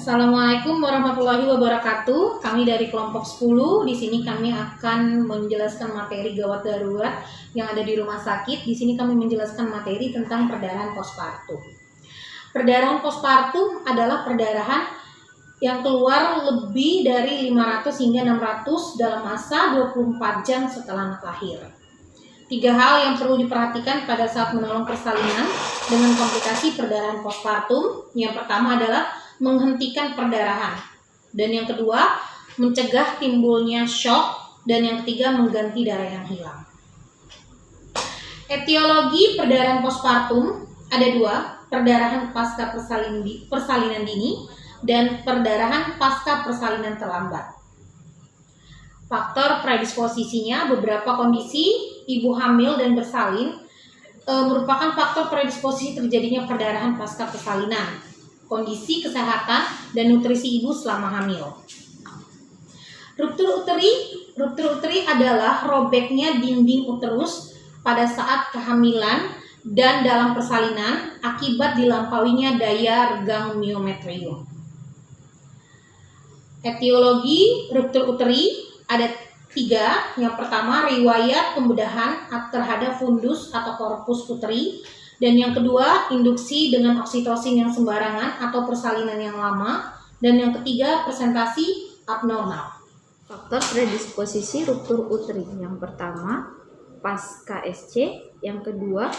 Assalamualaikum warahmatullahi wabarakatuh. Kami dari kelompok 10. Di sini kami akan menjelaskan materi gawat darurat yang ada di rumah sakit. Di sini kami menjelaskan materi tentang perdarahan postpartum. Perdarahan postpartum adalah perdarahan yang keluar lebih dari 500 hingga 600 dalam masa 24 jam setelah anak lahir. 3 hal yang perlu diperhatikan pada saat menolong persalinan dengan komplikasi perdarahan postpartum. Yang pertama adalah menghentikan perdarahan, dan yang kedua mencegah timbulnya shock, dan yang ketiga mengganti darah yang hilang. Etiologi perdarahan postpartum ada 2, perdarahan pasca persalinan dini dan perdarahan pasca persalinan terlambat. Faktor predisposisinya, beberapa kondisi ibu hamil dan bersalin merupakan faktor predisposisi terjadinya perdarahan pasca persalinan. Kondisi kesehatan dan nutrisi ibu selama hamil. Ruptur uteri adalah robeknya dinding uterus pada saat kehamilan dan dalam persalinan akibat dilampauinya daya regang miometrium. Etiologi ruptur uteri ada 3. Yang pertama, riwayat pembedahan terhadap fundus atau korpus uteri. Dan yang kedua, induksi dengan oksitosin yang sembarangan atau persalinan yang lama. Dan yang ketiga, presentasi abnormal. Faktor predisposisi ruptur uteri. Yang pertama, pasca SC. Yang kedua,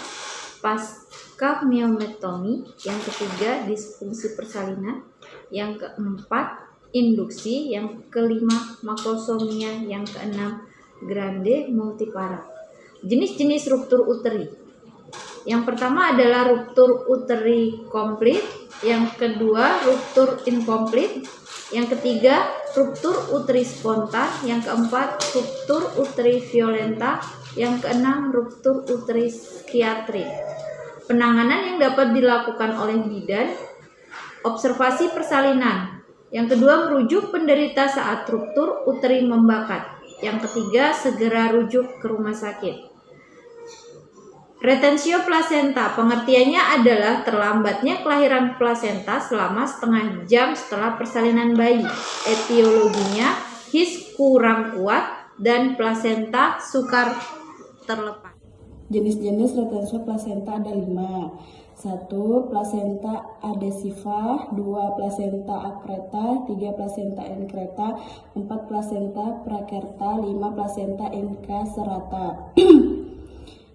pasca miometektomi. Yang ketiga, disfungsi persalinan. Yang keempat, induksi. Yang kelima, makrosomia. Yang keenam, grande multipara. Jenis-jenis ruptur uteri. Yang pertama adalah ruptur uteri komplit, yang kedua ruptur inkomplit, yang ketiga ruptur uteri spontan, yang keempat ruptur uteri violenta, yang keenam ruptur uteri psikiatrik. Penanganan yang dapat dilakukan oleh bidan, observasi persalinan. Yang kedua, merujuk penderita saat ruptur uteri membakat. Yang ketiga, segera rujuk ke rumah sakit. Retensio plasenta, pengertiannya adalah terlambatnya kelahiran plasenta selama setengah jam setelah persalinan bayi. Etiologinya, his kurang kuat dan plasenta sukar terlepas. Jenis-jenis retensio plasenta ada 5. 1. Plasenta adesiva, 2. Plasenta akreta, 3. Plasenta enkreta, 4. Plasenta prakerta, 5. Plasenta incaserata.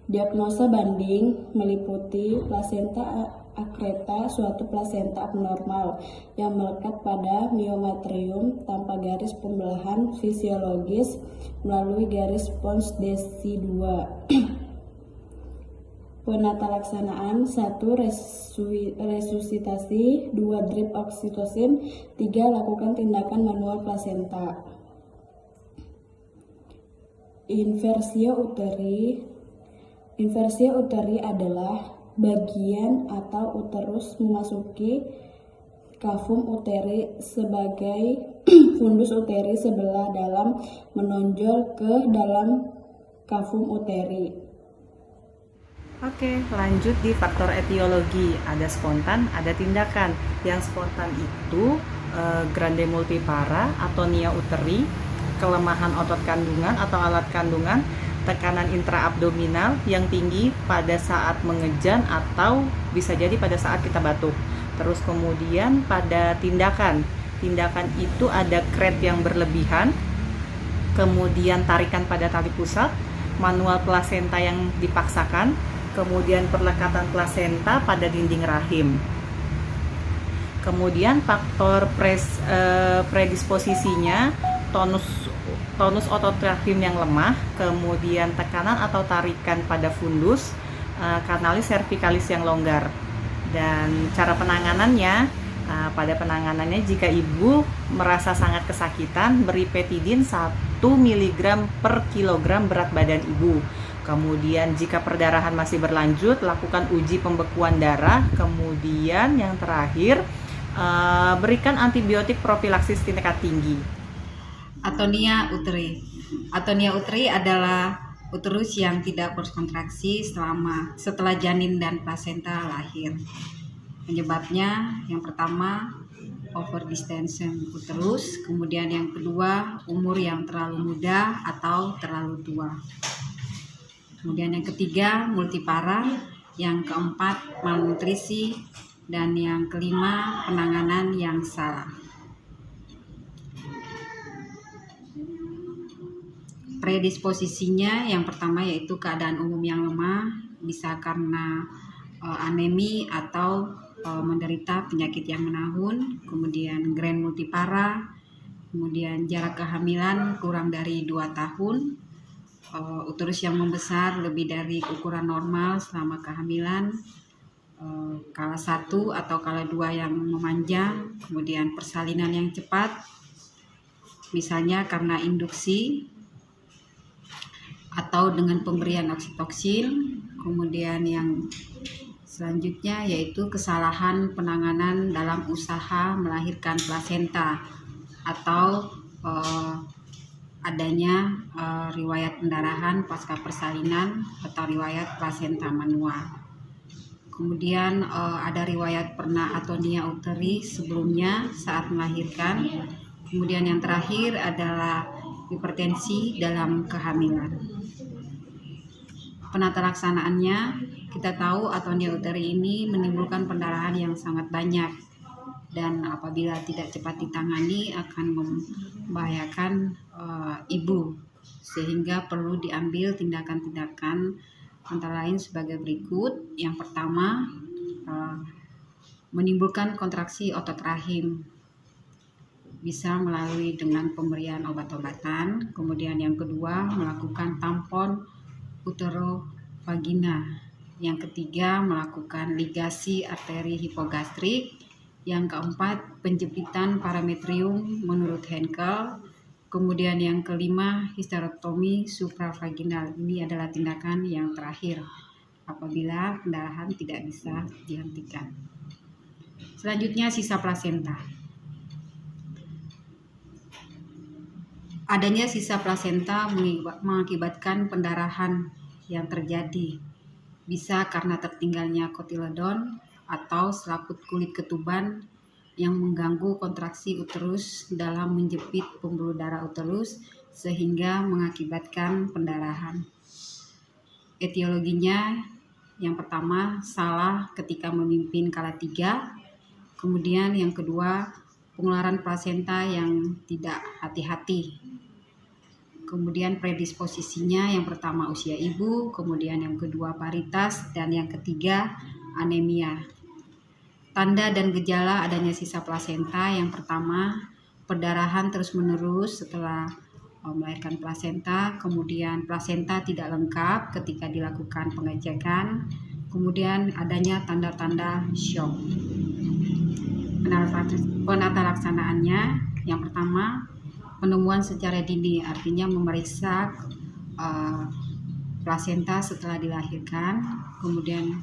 Diagnosa banding meliputi plasenta akreta, suatu plasenta abnormal yang melekat pada miometrium tanpa garis pembelahan fisiologis melalui garis pons desi 2. Penata laksanaan 1. Resusitasi, 2. Drip oksitosin, 3. Lakukan tindakan manual plasenta. Inversia uteri adalah bagian atau uterus memasuki kavum uteri sebagai fundus uteri sebelah dalam menonjol ke dalam kavum uteri. Oke, lanjut di faktor etiologi. Ada spontan, ada tindakan. Yang spontan itu grande multipara, atonia uteri, kelemahan otot kandungan atau alat kandungan, tekanan intraabdominal yang tinggi pada saat mengejan atau bisa jadi pada saat kita batuk. Terus kemudian pada tindakan itu ada kret yang berlebihan, kemudian tarikan pada tali pusat, manual plasenta yang dipaksakan, kemudian perlekatan plasenta pada dinding rahim. Kemudian faktor predisposisinya tonus otot rahim yang lemah, kemudian tekanan atau tarikan pada fundus, kanalis cervicalis yang longgar. Dan cara penanganannya, pada penanganannya jika ibu merasa sangat kesakitan, beri petidin 1 mg per kilogram berat badan ibu. Kemudian jika perdarahan masih berlanjut, lakukan uji pembekuan darah. Kemudian yang terakhir, berikan antibiotik profilaksis tingkat tinggi. Atonia uteri. Atonia uteri adalah uterus yang tidak berkontraksi setelah janin dan plasenta lahir. Penyebabnya yang pertama overdistension uterus. Kemudian yang kedua, umur yang terlalu muda atau terlalu tua. Kemudian yang ketiga, multipara. Yang keempat, malnutrisi. Dan yang kelima, penanganan yang salah. Predisposisinya yang pertama yaitu keadaan umum yang lemah, bisa karena anemi atau menderita penyakit yang menahun, kemudian grand multipara, kemudian jarak kehamilan kurang dari 2 tahun, uterus yang membesar lebih dari ukuran normal selama kehamilan, kala 1 atau kala 2 yang memanjang, kemudian persalinan yang cepat, misalnya karena induksi atau dengan pemberian oksitoksin. Kemudian yang selanjutnya yaitu kesalahan penanganan dalam usaha melahirkan plasenta atau adanya riwayat pendarahan pasca persalinan atau riwayat plasenta manual. Kemudian ada riwayat pernah atonia uteri sebelumnya saat melahirkan. Kemudian yang terakhir adalah hipertensi dalam kehamilan. Penata laksanaannya, kita tahu atonia uteri ini menimbulkan pendarahan yang sangat banyak, dan apabila tidak cepat ditangani akan membahayakan ibu, sehingga perlu diambil tindakan-tindakan antara lain sebagai berikut. Yang pertama, menimbulkan kontraksi otot rahim, bisa melalui dengan pemberian obat-obatan. Kemudian yang kedua, melakukan tampon uterovagina. Yang ketiga, melakukan ligasi arteri hipogastrik. Yang keempat, penjepitan parametrium menurut Henkel. Kemudian yang kelima, histerektomi supravaginal. Ini adalah tindakan yang terakhir apabila pendarahan tidak bisa dihentikan. Selanjutnya, sisa plasenta. Adanya sisa plasenta mengakibatkan pendarahan yang terjadi, bisa karena tertinggalnya kotiledon atau selaput kulit ketuban yang mengganggu kontraksi uterus dalam menjepit pembuluh darah uterus sehingga mengakibatkan pendarahan. Etiologinya yang pertama, salah ketika memimpin kala 3. Kemudian yang kedua, pengeluaran plasenta yang tidak hati-hati. Kemudian predisposisinya yang pertama usia ibu, kemudian yang kedua paritas, dan yang ketiga anemia. Tanda dan gejala adanya sisa plasenta yang pertama, perdarahan terus-menerus setelah melahirkan plasenta, kemudian plasenta tidak lengkap ketika dilakukan pengecekan, kemudian adanya tanda-tanda shock. Penata laksanaannya yang pertama, penemuan secara dini, artinya memeriksa plasenta setelah dilahirkan, kemudian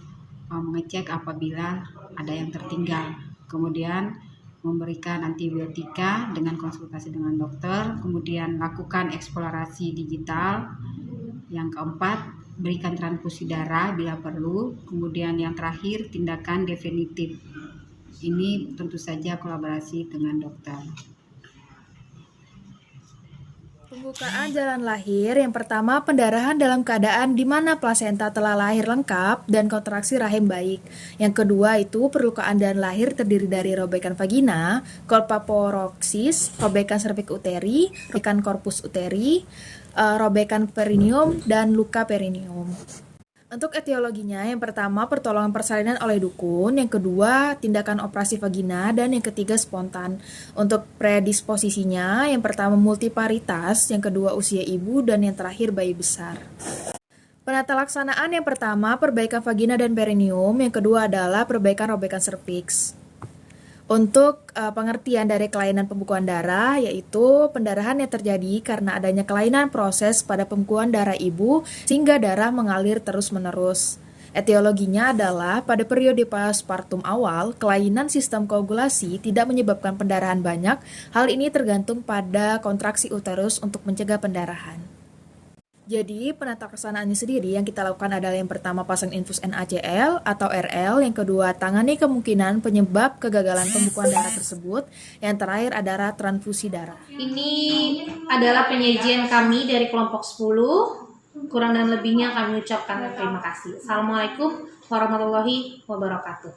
mengecek apabila ada yang tertinggal, kemudian memberikan antibiotika dengan konsultasi dengan dokter, kemudian lakukan eksplorasi digital. Yang keempat, berikan transfusi darah bila perlu, kemudian yang terakhir tindakan definitif. Ini tentu saja kolaborasi dengan dokter. Pembukaan jalan lahir yang pertama, pendarahan dalam keadaan di mana plasenta telah lahir lengkap dan kontraksi rahim baik. Yang kedua itu perlukaan jalan lahir terdiri dari robekan vagina, kolpaporoksis, robekan serviks uteri, robekan korpus uteri, robekan perineum, dan luka perineum. Untuk etiologinya, yang pertama pertolongan persalinan oleh dukun, yang kedua tindakan operasi vagina, dan yang ketiga spontan. Untuk predisposisinya, yang pertama multiparitas, yang kedua usia ibu, dan yang terakhir bayi besar. Penata laksanaan yang pertama perbaikan vagina dan perineum, yang kedua adalah perbaikan robekan serviks. Untuk pengertian dari kelainan pembekuan darah, yaitu pendarahan yang terjadi karena adanya kelainan proses pada pembekuan darah ibu sehingga darah mengalir terus-menerus. Etiologinya adalah pada periode postpartum awal, kelainan sistem koagulasi tidak menyebabkan pendarahan banyak. Hal ini tergantung pada kontraksi uterus untuk mencegah pendarahan. Jadi, penata kersanaannya sendiri yang kita lakukan adalah yang pertama pasang infus NaCl atau RL, yang kedua tangani kemungkinan penyebab kegagalan pembekuan darah tersebut, yang terakhir adalah transfusi darah. Ini adalah penyajian kami dari kelompok 10. Kurang dan lebihnya kami ucapkan terima kasih. Assalamualaikum warahmatullahi wabarakatuh.